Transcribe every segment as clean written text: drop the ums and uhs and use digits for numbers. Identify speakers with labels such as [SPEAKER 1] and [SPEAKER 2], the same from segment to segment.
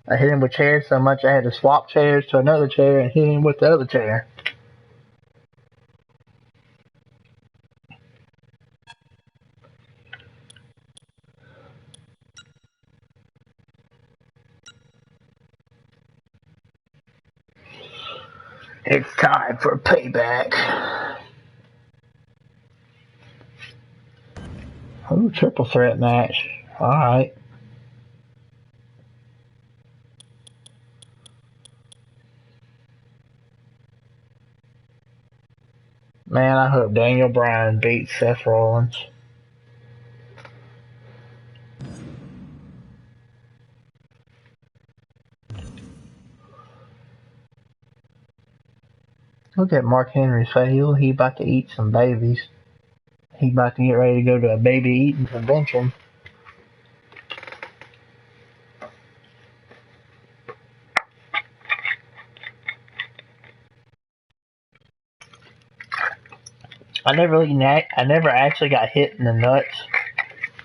[SPEAKER 1] I hit him with chairs so much I had to swap chairs to another chair and hit him with the other chair. It's time for payback. Ooh, triple threat match. Alright. Man, I hope Daniel Bryan beats Seth Rollins. Look at Mark Henry's face. He about to eat some babies. He about to get ready to go to a baby eating convention. I never actually got hit in the nuts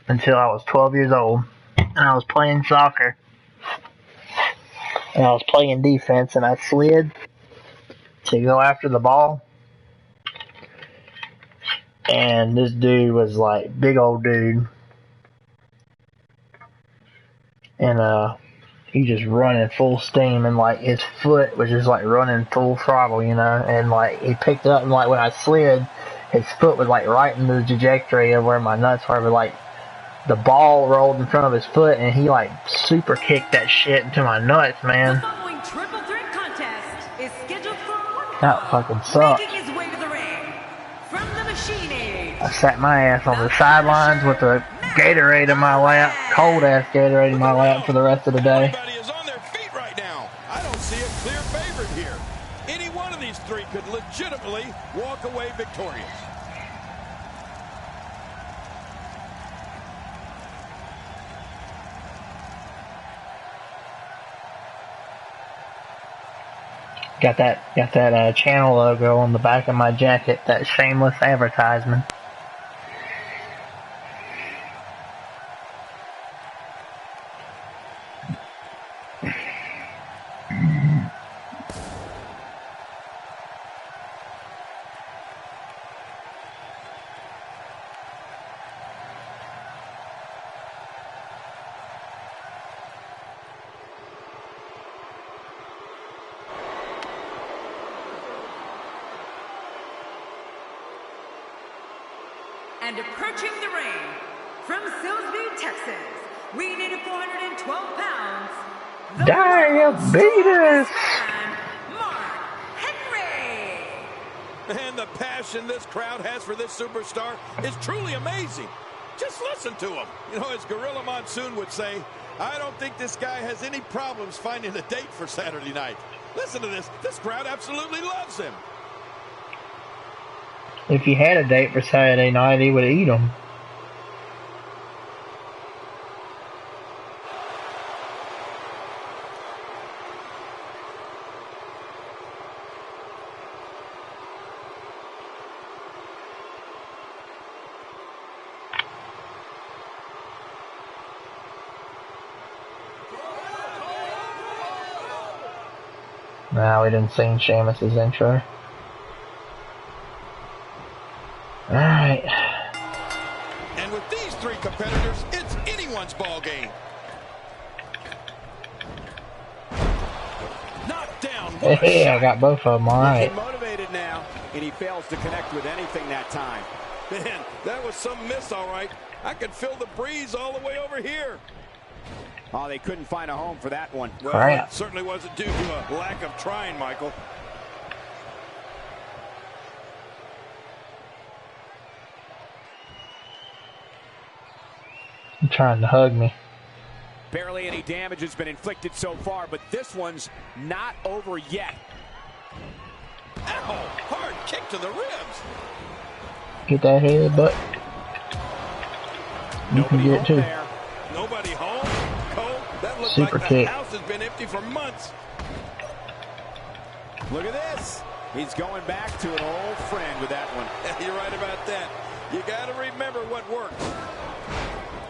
[SPEAKER 1] until I was 12 years old, and I was playing soccer, and I was playing defense, and I slid to go after the ball, and this dude was like big old dude, and he just running full steam, and like his foot was just like running full throttle, you know, and like he picked it up, and like when I slid, his foot was like right in the trajectory of where my nuts were, but like the ball rolled in front of his foot, and he like super kicked that shit into my nuts, man.
[SPEAKER 2] The following triple threat contest is scheduled for one.
[SPEAKER 1] That fucking sucked.
[SPEAKER 2] Making his way to the ring from the Machine Age.
[SPEAKER 1] I sat my ass on the sidelines with a Gatorade in my lap, cold ass Gatorade in my lap for the rest of the day.
[SPEAKER 3] Everybody is on their feet right now. I don't see a clear favorite here. Any one of these three could legitimately walk away victorious.
[SPEAKER 1] Got that channel logo on the back of my jacket, that shameless advertisement.
[SPEAKER 2] And approaching the ring from Silsbee, Texas, weighing in at 412 pounds,
[SPEAKER 1] Diabetes!
[SPEAKER 2] Mark Henry!
[SPEAKER 3] And the passion this crowd has for this superstar is truly amazing. Just listen to him. You know, as Gorilla Monsoon would say, I don't think this guy has any problems finding a date for Saturday night. Listen to this. This crowd absolutely loves him.
[SPEAKER 1] If he had a date for Saturday night, he would eat them. Nah, we didn't sing Sheamus's intro. Alright.
[SPEAKER 3] And with these three competitors, it's anyone's ball game. Knocked down.
[SPEAKER 1] Hey, I got both of them, alright.
[SPEAKER 4] Motivated now, and he fails to connect with anything that time.
[SPEAKER 3] Man, that was some miss, all right. I could feel the breeze all the way over here.
[SPEAKER 4] Oh, they couldn't find a home for that one.
[SPEAKER 3] Well, it certainly wasn't due to a lack of trying, Michael.
[SPEAKER 1] You're trying to hug me.
[SPEAKER 4] Barely any damage has been inflicted so far, but this one's not over yet.
[SPEAKER 3] Ow! Hard kick to the ribs.
[SPEAKER 1] Get that head, but you can get it too.
[SPEAKER 4] There.
[SPEAKER 3] Nobody home. Cole, that looks
[SPEAKER 1] Super
[SPEAKER 3] like
[SPEAKER 1] kick.
[SPEAKER 3] the house has been empty for months.
[SPEAKER 4] Look at this. He's going back to an old friend with that one.
[SPEAKER 3] You're right about that. You got to remember what works.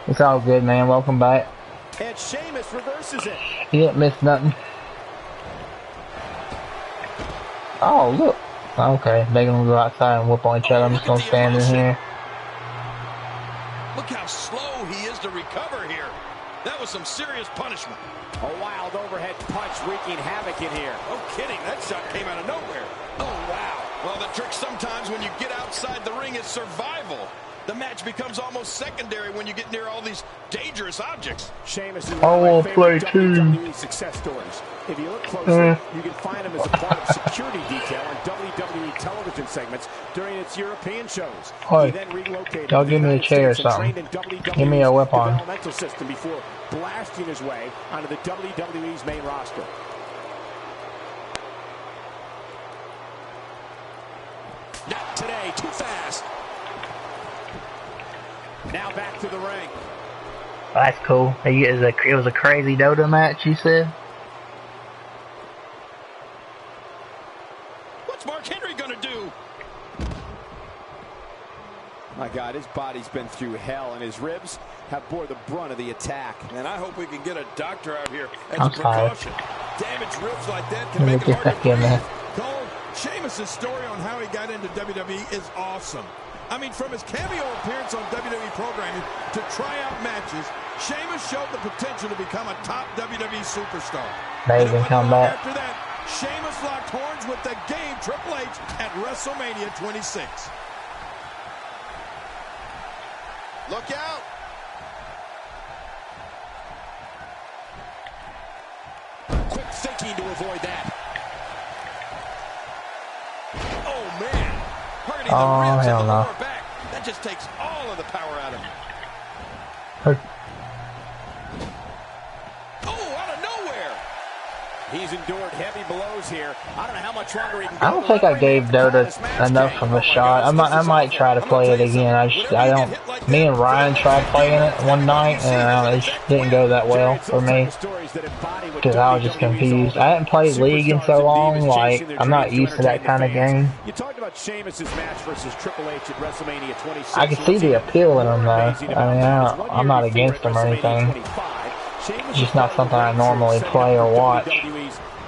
[SPEAKER 1] It's all good, man. Welcome back.
[SPEAKER 4] And Sheamus reverses it.
[SPEAKER 1] He didn't miss nothing. Oh, look. Okay, they're gonna go outside and whoop on each other. I'm just gonna stand in here.
[SPEAKER 3] Look how slow he is to recover here. That was some serious punishment.
[SPEAKER 4] A wild overhead punch wreaking havoc in here.
[SPEAKER 3] No kidding, that shot came out of nowhere. Oh, wow. Well, the trick sometimes when you get outside the ring is survival. The match becomes almost secondary when you get near all these dangerous objects.
[SPEAKER 4] Sheamus is one of my favorite WWE success stories. If you look closely, you can find him as a part of security detail on WWE television segments during its European shows. He then relocated
[SPEAKER 1] y'all give me a chair or something. Give me a weapon.
[SPEAKER 4] Developmental system before blasting his way onto the WWE's main roster. Not today, too fast. Now back to the ring.
[SPEAKER 1] That's cool. It was a crazy Dota match, you said?
[SPEAKER 3] What's Mark Henry gonna do?
[SPEAKER 4] My God, his body's been through hell, and his ribs have bore the brunt of the attack.
[SPEAKER 3] And I hope we can get a doctor out here as a precaution. Damaged ribs like that can
[SPEAKER 1] Let me
[SPEAKER 3] make it
[SPEAKER 1] get
[SPEAKER 3] hard
[SPEAKER 1] back
[SPEAKER 3] to
[SPEAKER 1] in there.
[SPEAKER 3] breathe. Cole, Sheamus' story on how he got into WWE is awesome. I mean, from his cameo appearance on WWE programming to tryout matches, Sheamus showed the potential to become a top WWE superstar.
[SPEAKER 1] They even come back.
[SPEAKER 3] After that, Sheamus locked horns with the game Triple H at WrestleMania 26. Look out!
[SPEAKER 4] Quick thinking to avoid that.
[SPEAKER 3] Oh, man. Hurting
[SPEAKER 1] Oh,
[SPEAKER 3] the ribs
[SPEAKER 1] hell
[SPEAKER 3] and the
[SPEAKER 1] no.
[SPEAKER 3] lower back. That just takes all of the power out of him. Oh, out of nowhere.
[SPEAKER 4] He's endured heavy blows here. I don't know how much longer he can go.
[SPEAKER 1] I don't think I gave Dota enough of a shot. I might try to play it again. Me and Ryan tried playing it one night, and it just didn't go that well for me. Because I was just confused. I hadn't played League in so long, like, I'm not used to that kind of game.
[SPEAKER 4] You talked about Sheamus' match versus Triple H at WrestleMania 26.
[SPEAKER 1] I can see the appeal in them, though. I mean, I'm not against them or anything. It's just not something I normally play or watch.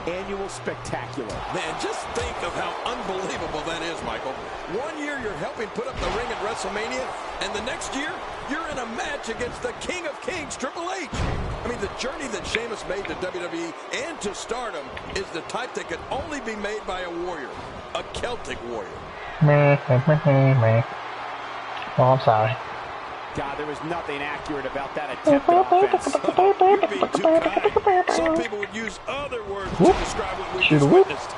[SPEAKER 4] Annual spectacular.
[SPEAKER 3] Man, just think of how unbelievable that is, Michael. 1 year you're helping put up the ring at WrestleMania, and the next year you're in a match against the King of Kings, Triple H. I mean, the journey that Sheamus made to WWE and to stardom is the type that could only be made by a warrior, a Celtic warrior.
[SPEAKER 1] Oh, I'm sorry.
[SPEAKER 4] God, there was nothing accurate about that attempt at offense.
[SPEAKER 3] You're being too kind. Some people would use other words to describe what we just witnessed.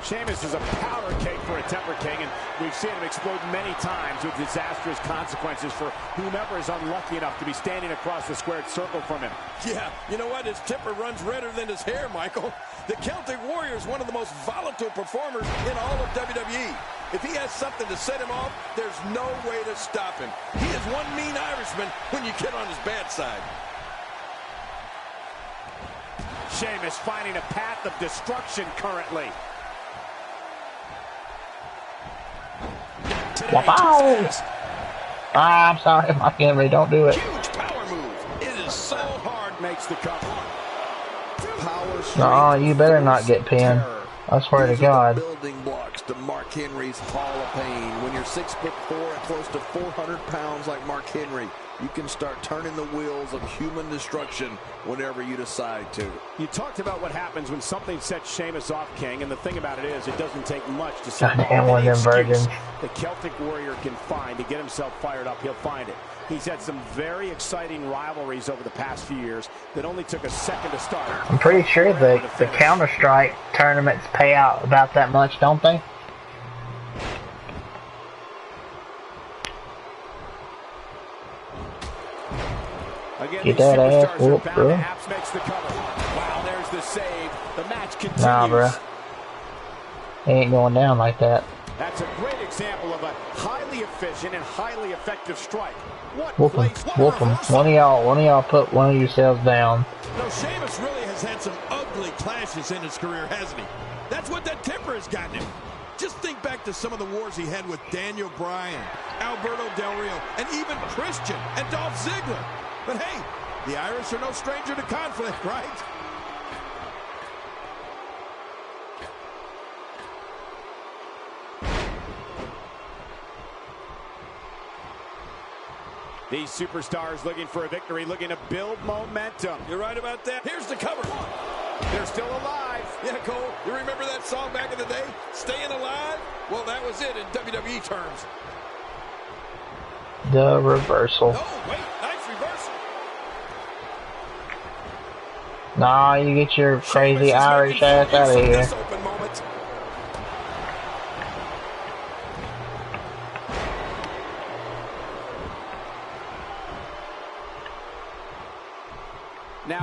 [SPEAKER 4] Sheamus is a powder keg for a temper king, and we've seen him explode many times with disastrous consequences for whomever is unlucky enough to be standing across the squared circle from him.
[SPEAKER 3] Yeah, you know what? His temper runs redder than his hair, Michael. The Celtic Warrior is one of the most volatile performers in all of WWE. If he has something to set him off, there's no way to stop him. He is one mean Irishman when you get on his bad side.
[SPEAKER 4] Sheamus finding a path of destruction currently.
[SPEAKER 1] Wow. I'm sorry, my family, don't do it.
[SPEAKER 3] Huge power move. It is so hard.
[SPEAKER 4] Makes the cover.
[SPEAKER 1] No, you better not get pinned. I swear to God.
[SPEAKER 3] Building blocks to Mark Henry's Hall of Pain. When you're 6'4" and close to 400 pounds like Mark Henry, you can start turning the wheels of human destruction whenever you decide to.
[SPEAKER 4] You talked about what happens when something sets Sheamus off, King, and the thing about it is it doesn't take much to set off any excuse the Celtic Warrior can find to get himself fired up. He'll find it. He's had some very exciting rivalries over the past few years that only took a second to start.
[SPEAKER 1] I'm pretty sure the Counter-Strike tournaments pay out about that much, don't they?
[SPEAKER 4] Again,
[SPEAKER 1] get that ass whooped, bro.
[SPEAKER 4] Makes the cover. Wow, there's the save. The match continues.
[SPEAKER 1] Nah, bro. It ain't going down like that.
[SPEAKER 4] That's a great example of a highly efficient and highly effective strike.
[SPEAKER 1] Whoop him, whoop him. One of y'all put one of yourselves down.
[SPEAKER 3] No, Sheamus really has had some ugly clashes in his career, hasn't he? That's what that temper has gotten him. Just think back to some of the wars he had with Daniel Bryan, Alberto Del Rio, and even Christian and Dolph Ziggler. But hey, The Irish are no stranger to conflict, right?
[SPEAKER 4] These superstars looking for a victory, looking to build momentum.
[SPEAKER 3] You're right about that. Here's the cover.
[SPEAKER 4] They're still alive.
[SPEAKER 3] Yeah, Cole, you remember that song back in the day? Staying Alive? Well, that was it in WWE terms.
[SPEAKER 1] The reversal.
[SPEAKER 3] Oh, wait, nice reversal.
[SPEAKER 1] Nah, you get your crazy Irish ass out of here.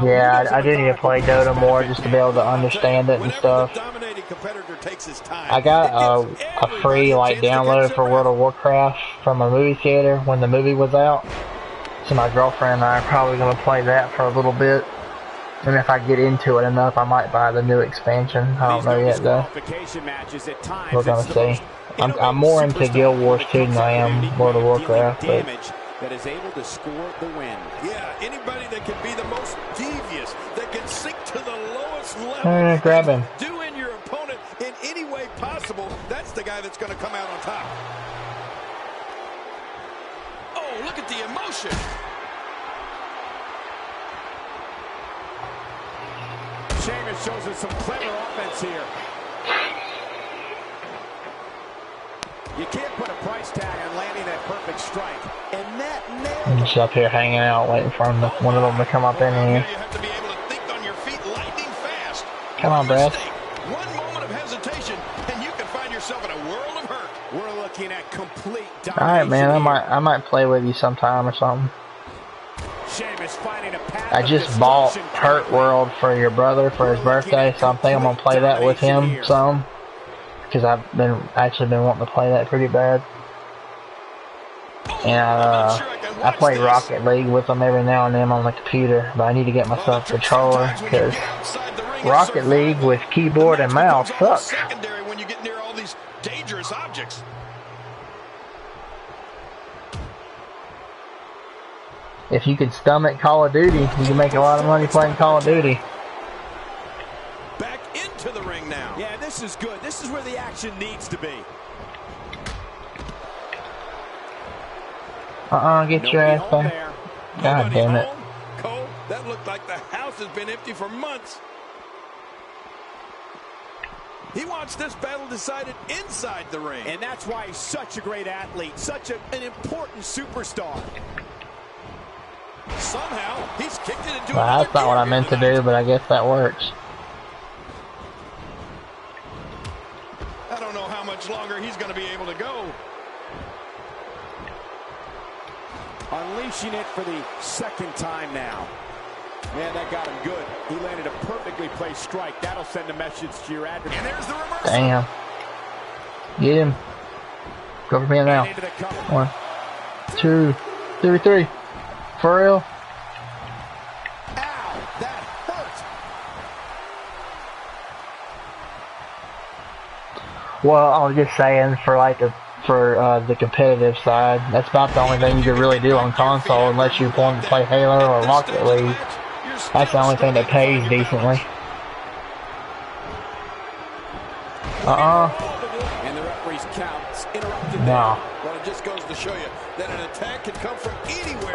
[SPEAKER 1] Yeah, I do need to play Dota more just to be able to understand it and stuff. I got a free like download for World of Warcraft from a movie theater when the movie was out. So my girlfriend and I are probably going to play that for a little bit. And if I get into it enough, I might buy the new expansion. I don't know yet though. We're going to see. I'm more into Guild Wars 2 than I am World of Warcraft. But
[SPEAKER 4] that is able to score the win.
[SPEAKER 3] Yeah, anybody that can be the most devious, that can sink to the lowest level,
[SPEAKER 1] grab him.
[SPEAKER 3] Doing your opponent in any way possible, that's the guy that's going to come out on top. Oh, look at the emotion.
[SPEAKER 4] Sheamus shows us some clever offense here. You can't put a price tag on landing that perfect strike. And that
[SPEAKER 1] I'm just up here hanging out, waiting for one of them to come up in here.
[SPEAKER 3] You have to be able to think on your feet lightning fast.
[SPEAKER 1] Come on, Brad.
[SPEAKER 3] One moment of hesitation, and you can find yourself in a world of hurt.
[SPEAKER 4] We're looking at complete domination.
[SPEAKER 1] Alright, man, I might play with you sometime or something.
[SPEAKER 4] Sheamus finding a path.
[SPEAKER 1] I just bought Hurt World for your brother for his birthday, so I'm thinking I'm gonna play that with him some. Because I've actually been wanting to play that pretty bad. And I play Rocket League with them every now and then on the computer, but I need to get myself a controller because Rocket League with keyboard and mouse sucks.
[SPEAKER 3] Secondary when you get near all these dangerous objects.
[SPEAKER 1] If you could stomach Call of Duty, you can make a lot of money playing Call of Duty.
[SPEAKER 3] Back into the ring now.
[SPEAKER 4] Yeah, this is good. This is where the action needs to be.
[SPEAKER 1] Get your ass back. God damn it.
[SPEAKER 3] Cole, that looked like the house has been empty for months. He wants this battle decided inside the ring.
[SPEAKER 4] And that's why he's such a great athlete, such an important superstar.
[SPEAKER 3] Somehow, he's kicked it into
[SPEAKER 1] Well, that's not what I meant to do, but I guess that works.
[SPEAKER 3] I don't know how much longer he's going to be able to go.
[SPEAKER 4] Unleashing it for the second time now. Man, that got him good. He landed a perfectly placed strike. That'll send a message to your adversary. And there's the reversal.
[SPEAKER 1] Damn. Get him. Go for me now. 1, 2, 3. For real?
[SPEAKER 4] Ow, that hurt.
[SPEAKER 1] Well, I was just saying for the competitive side, that's about the only thing you could really do on console unless you want to play Halo or Rocket League. That's the only thing that pays decently.
[SPEAKER 4] And the referee's count's interrupted.
[SPEAKER 1] No.
[SPEAKER 3] Well, it just goes to show you that an attack can come from anywhere.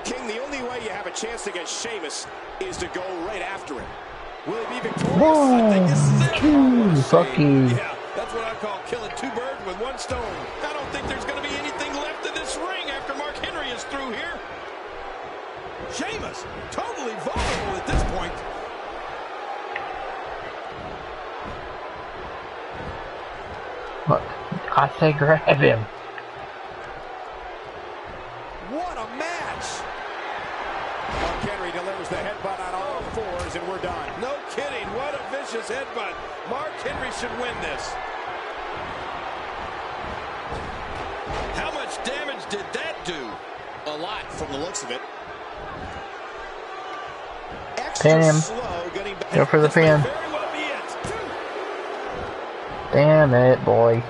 [SPEAKER 4] King, the only way you have a chance against Sheamus is to go right after him. Will he be victorious? I think this is it.
[SPEAKER 1] Fuck you.
[SPEAKER 3] Yeah, that's what I call killing two birds with one stone. I don't think there's going to be anything left in this ring after Mark Henry is through here. Sheamus, totally vulnerable at this point.
[SPEAKER 1] Look, I say grab him.
[SPEAKER 4] What a match! Mark Henry delivers the headbutt on all fours, and we're done.
[SPEAKER 3] No kidding. What a vicious headbutt. Mark Henry should win this. How much damage did that do?
[SPEAKER 4] A lot from the looks of it.
[SPEAKER 1] Pin him. Go for the pin. Damn it, boy.